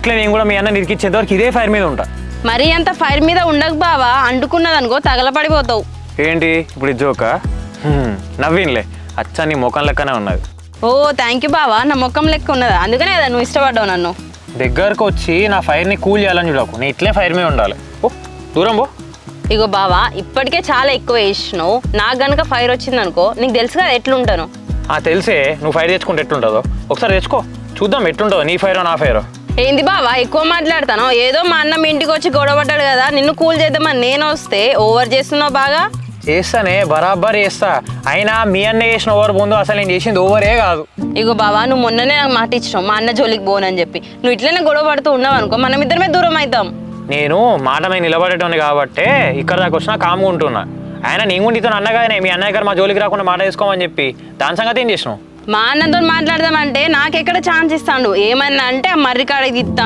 ఇట్లా నేను కూడా మీ అన్న నిరికిచ్చేంత వరకు ఇదే ఫైర్ మీద ఉంటా. మరి అంత ఫైర్ మీద ఉండకు బావా, అంటుకున్నదనుకో తగలపడిపోతావు. ఏంటి ఇప్పుడు జోకా? నవ్విన్లే, అచ్చా నీ ముఖం లెక్కనే ఉన్నది. ఓ థ్యాంక్ యూ బావా, నా ముఖం లెక్క ఉన్నదా, అందుకనే కదా నువ్వు ఇష్టపడ్డావు నన్ను. దగ్గరకు వచ్చి నా ఫైర్ని కూల్ చేయాలని చూడకు, నేను ఇట్లే ఫైర్ మీద ఉండాలి. ఓ దూరం పో. ఇగో బావా, ఇప్పటికే చాలా ఎక్కువ వేసినావు. నాకు గనక ఫైర్ వచ్చిందనుకో నీకు తెలుసు కదా ఎట్లుంటాను. తెలిసే నువ్వు ఫైర్ తెచ్చుకుంటే ఎట్లుంటుందో, ఒకసారి తెచ్చుకో చూద్దాం ఎట్లుంటుందో, నీ ఫైరో నా ఫైరో. ఏంది బావా ఎక్కువ మాట్లాడతాను? ఏదో మా అన్న మీ ఇంటికి వచ్చి గొడవపడ్డాడు కదా, నిన్ను కూల్ చేద్దామని నేను వస్తే ఓవర్ చేస్తున్నావు బాగా. చేస్తానే, బరాబర్ చేస్తా. అయినా మీ అన్న చేసిన ఓవర్ ముందు అసలు నేను చేసింది ఓవరే కాదు. ఇగో బావా, నువ్వు మొన్ననే నాకు మాట ఇచ్చినావు మా అన్న జోలికి పోనని చెప్పి. నువ్వు ఇట్లనే గొడవ పడుతూ ఉన్నావు అనుకో మనం ఇద్దరమే దూరం అవుతాం. నేను మాట మీద నిలబడేటోని కాబట్టే ఇక్కడ దాకా వచ్చినా కామ్గా ఉంటున్నా. ఆయన నేను కూడా నీతో అన్నగానే మీ అన్నయ్య గారు మా జోలికి రాకుండా మాట వేసుకోమని చెప్పి, దాని సంగతి ఏం చేసినావు? మా అన్నతో మాట్లాడదామంటే నాకెక్కడ ఛాన్స్ ఇస్తాడు, ఏమన్నా అంటే ఆ మర్రి కాడికి ఇస్తాడు.